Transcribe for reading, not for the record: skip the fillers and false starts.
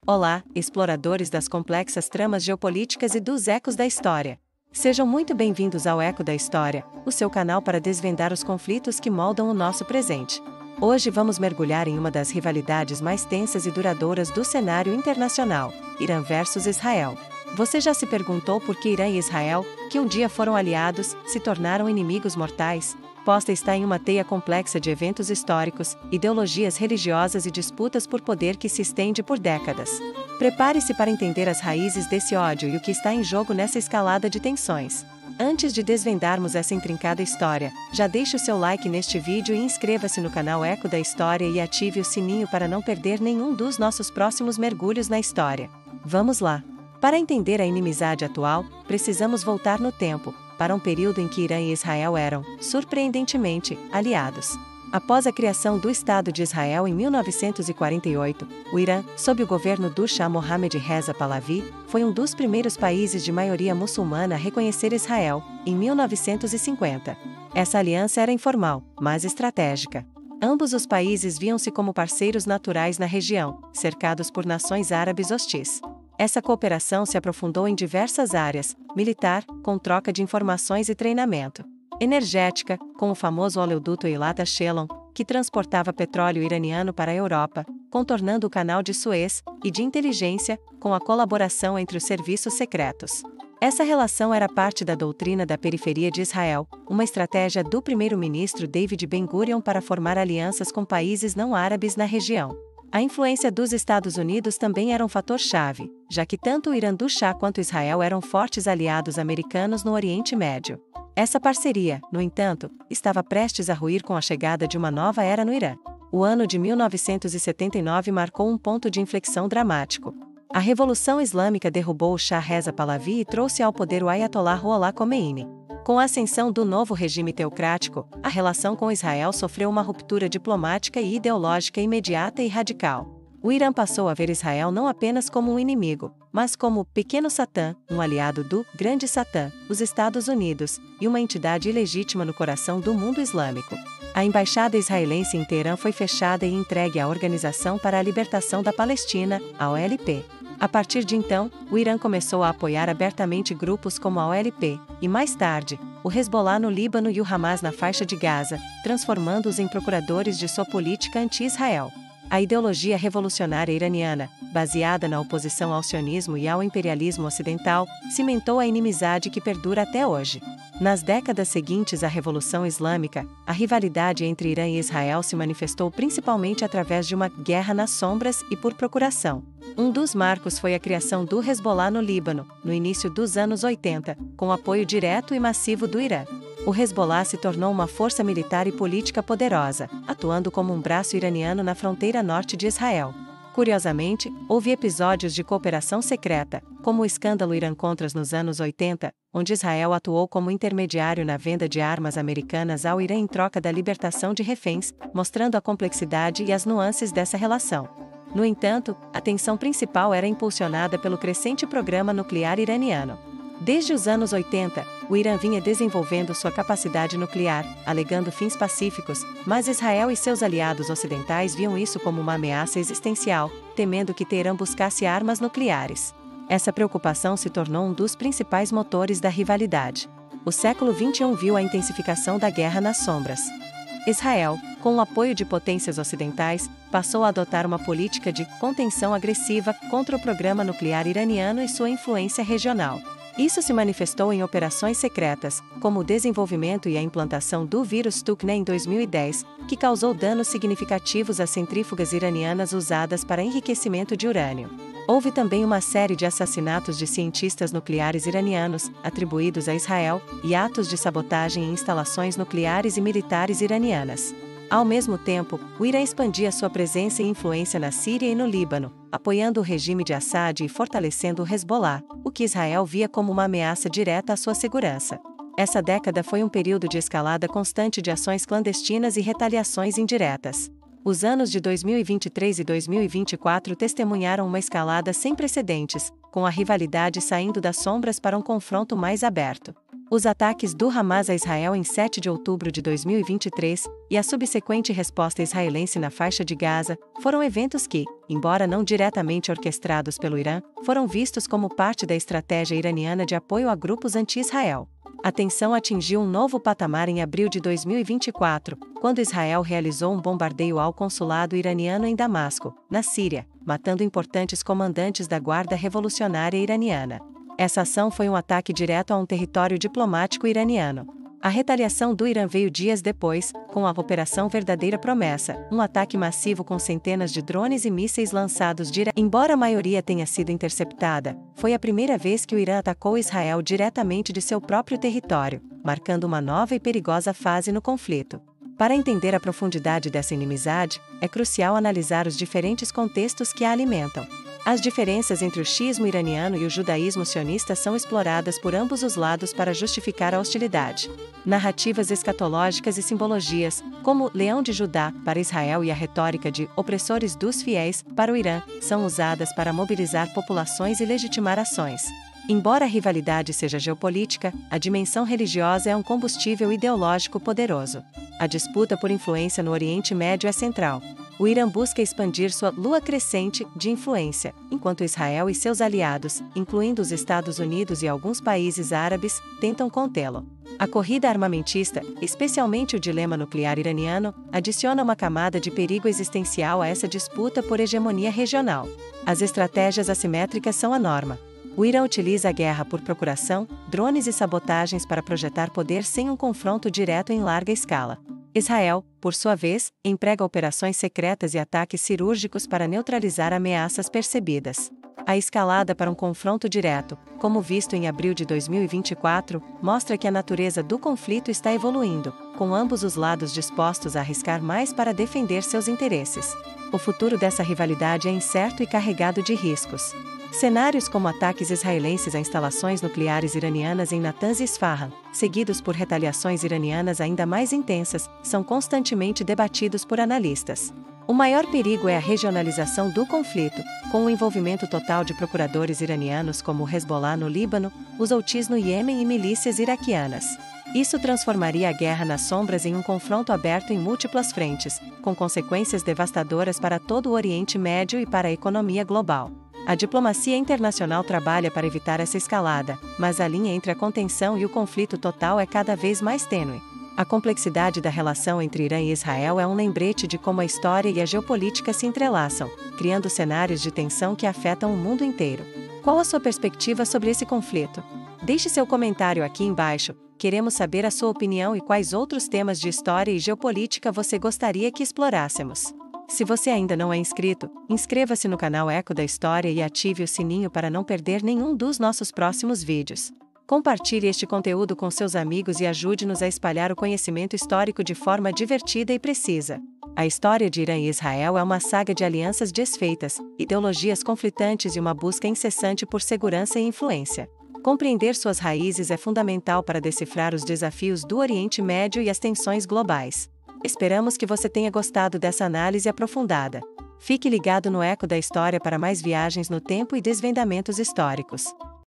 Olá, exploradores das complexas tramas geopolíticas e dos ecos da história. Sejam muito bem-vindos ao Eco da História, o seu canal para desvendar os conflitos que moldam o nosso presente. Hoje vamos mergulhar em uma das rivalidades mais tensas e duradouras do cenário internacional: Irã versus Israel. Você já se perguntou por que Irã e Israel, que um dia foram aliados, se tornaram inimigos mortais? Posta está em uma teia complexa de eventos históricos, ideologias religiosas e disputas por poder que se estende por décadas. Prepare-se para entender as raízes desse ódio e o que está em jogo nessa escalada de tensões. Antes de desvendarmos essa intrincada história, já deixe o seu like neste vídeo e inscreva-se no canal Eco da História e ative o sininho para não perder nenhum dos nossos próximos mergulhos na história. Vamos lá! Para entender a inimizade atual, precisamos voltar no tempo, para um período em que Irã e Israel eram, surpreendentemente, aliados. Após a criação do Estado de Israel em 1948, o Irã, sob o governo do Shah Mohammad Reza Pahlavi, foi um dos primeiros países de maioria muçulmana a reconhecer Israel, em 1950. Essa aliança era informal, mas estratégica. Ambos os países viam-se como parceiros naturais na região, cercados por nações árabes hostis. Essa cooperação se aprofundou em diversas áreas: militar, com troca de informações e treinamento; energética, com o famoso oleoduto Eilat Shelon, que transportava petróleo iraniano para a Europa, contornando o Canal de Suez; e de inteligência, com a colaboração entre os serviços secretos. Essa relação era parte da doutrina da periferia de Israel, uma estratégia do primeiro-ministro David Ben-Gurion para formar alianças com países não árabes na região. A influência dos Estados Unidos também era um fator-chave, já que tanto o Irã do Shah quanto Israel eram fortes aliados americanos no Oriente Médio. Essa parceria, no entanto, estava prestes a ruir com a chegada de uma nova era no Irã. O ano de 1979 marcou um ponto de inflexão dramático. A Revolução Islâmica derrubou o Shah Reza Pahlavi e trouxe ao poder o Ayatollah Ruhollah Khomeini. Com a ascensão do novo regime teocrático, a relação com Israel sofreu uma ruptura diplomática e ideológica imediata e radical. O Irã passou a ver Israel não apenas como um inimigo, mas como o Pequeno Satã, um aliado do Grande Satã, os Estados Unidos, e uma entidade ilegítima no coração do mundo islâmico. A embaixada israelense em Teherã foi fechada e entregue à Organização para a Libertação da Palestina, a OLP. A partir de então, o Irã começou a apoiar abertamente grupos como a OLP, e mais tarde, o Hezbollah no Líbano e o Hamas na faixa de Gaza, transformando-os em procuradores de sua política anti-Israel. A ideologia revolucionária iraniana, baseada na oposição ao sionismo e ao imperialismo ocidental, cimentou a inimizade que perdura até hoje. Nas décadas seguintes à Revolução Islâmica, a rivalidade entre Irã e Israel se manifestou principalmente através de uma guerra nas sombras e por procuração. Um dos marcos foi a criação do Hezbollah no Líbano, no início dos anos 80, com apoio direto e massivo do Irã. O Hezbollah se tornou uma força militar e política poderosa, atuando como um braço iraniano na fronteira norte de Israel. Curiosamente, houve episódios de cooperação secreta, como o escândalo Irã-Contras nos anos 80, onde Israel atuou como intermediário na venda de armas americanas ao Irã em troca da libertação de reféns, mostrando a complexidade e as nuances dessa relação. No entanto, a tensão principal era impulsionada pelo crescente programa nuclear iraniano. Desde os anos 80, o Irã vinha desenvolvendo sua capacidade nuclear, alegando fins pacíficos, mas Israel e seus aliados ocidentais viam isso como uma ameaça existencial, temendo que Teherã buscasse armas nucleares. Essa preocupação se tornou um dos principais motores da rivalidade. O século XXI viu a intensificação da guerra nas sombras. Israel, com o apoio de potências ocidentais, passou a adotar uma política de contenção agressiva contra o programa nuclear iraniano e sua influência regional. Isso se manifestou em operações secretas, como o desenvolvimento e a implantação do vírus Stuxnet em 2010, que causou danos significativos às centrífugas iranianas usadas para enriquecimento de urânio. Houve também uma série de assassinatos de cientistas nucleares iranianos, atribuídos a Israel, e atos de sabotagem em instalações nucleares e militares iranianas. Ao mesmo tempo, o Irã expandia sua presença e influência na Síria e no Líbano, apoiando o regime de Assad e fortalecendo o Hezbollah, o que Israel via como uma ameaça direta à sua segurança. Essa década foi um período de escalada constante de ações clandestinas e retaliações indiretas. Os anos de 2023 e 2024 testemunharam uma escalada sem precedentes, com a rivalidade saindo das sombras para um confronto mais aberto. Os ataques do Hamas a Israel em 7 de outubro de 2023 e a subsequente resposta israelense na faixa de Gaza foram eventos que, embora não diretamente orquestrados pelo Irã, foram vistos como parte da estratégia iraniana de apoio a grupos anti-Israel. A tensão atingiu um novo patamar em abril de 2024, quando Israel realizou um bombardeio ao consulado iraniano em Damasco, na Síria, matando importantes comandantes da Guarda Revolucionária Iraniana. Essa ação foi um ataque direto a um território diplomático iraniano. A retaliação do Irã veio dias depois, com a Operação Verdadeira Promessa, um ataque massivo com centenas de drones e mísseis lançados diretamente. Embora a maioria tenha sido interceptada, foi a primeira vez que o Irã atacou Israel diretamente de seu próprio território, marcando uma nova e perigosa fase no conflito. Para entender a profundidade dessa inimizade, é crucial analisar os diferentes contextos que a alimentam. As diferenças entre o xiismo iraniano e o judaísmo sionista são exploradas por ambos os lados para justificar a hostilidade. Narrativas escatológicas e simbologias, como Leão de Judá para Israel e a retórica de opressores dos fiéis para o Irã, são usadas para mobilizar populações e legitimar ações. Embora a rivalidade seja geopolítica, a dimensão religiosa é um combustível ideológico poderoso. A disputa por influência no Oriente Médio é central. O Irã busca expandir sua lua crescente de influência, enquanto Israel e seus aliados, incluindo os Estados Unidos e alguns países árabes, tentam contê-lo. A corrida armamentista, especialmente o dilema nuclear iraniano, adiciona uma camada de perigo existencial a essa disputa por hegemonia regional. As estratégias assimétricas são a norma. O Irã utiliza a guerra por procuração, drones e sabotagens para projetar poder sem um confronto direto em larga escala. Israel, por sua vez, emprega operações secretas e ataques cirúrgicos para neutralizar ameaças percebidas. A escalada para um confronto direto, como visto em abril de 2024, mostra que a natureza do conflito está evoluindo, com ambos os lados dispostos a arriscar mais para defender seus interesses. O futuro dessa rivalidade é incerto e carregado de riscos. Cenários como ataques israelenses a instalações nucleares iranianas em Natanz e Isfahan, seguidos por retaliações iranianas ainda mais intensas, são constantemente debatidos por analistas. O maior perigo é a regionalização do conflito, com o envolvimento total de procuradores iranianos como o Hezbollah no Líbano, os Houthis no Iêmen e milícias iraquianas. Isso transformaria a guerra nas sombras em um confronto aberto em múltiplas frentes, com consequências devastadoras para todo o Oriente Médio e para a economia global. A diplomacia internacional trabalha para evitar essa escalada, mas a linha entre a contenção e o conflito total é cada vez mais tênue. A complexidade da relação entre Irã e Israel é um lembrete de como a história e a geopolítica se entrelaçam, criando cenários de tensão que afetam o mundo inteiro. Qual a sua perspectiva sobre esse conflito? Deixe seu comentário aqui embaixo. Queremos saber a sua opinião e quais outros temas de história e geopolítica você gostaria que explorássemos. Se você ainda não é inscrito, inscreva-se no canal Eco da História e ative o sininho para não perder nenhum dos nossos próximos vídeos. Compartilhe este conteúdo com seus amigos e ajude-nos a espalhar o conhecimento histórico de forma divertida e precisa. A história de Irã e Israel é uma saga de alianças desfeitas, ideologias conflitantes e uma busca incessante por segurança e influência. Compreender suas raízes é fundamental para decifrar os desafios do Oriente Médio e as tensões globais. Esperamos que você tenha gostado dessa análise aprofundada. Fique ligado no Eco da História para mais viagens no tempo e desvendamentos históricos.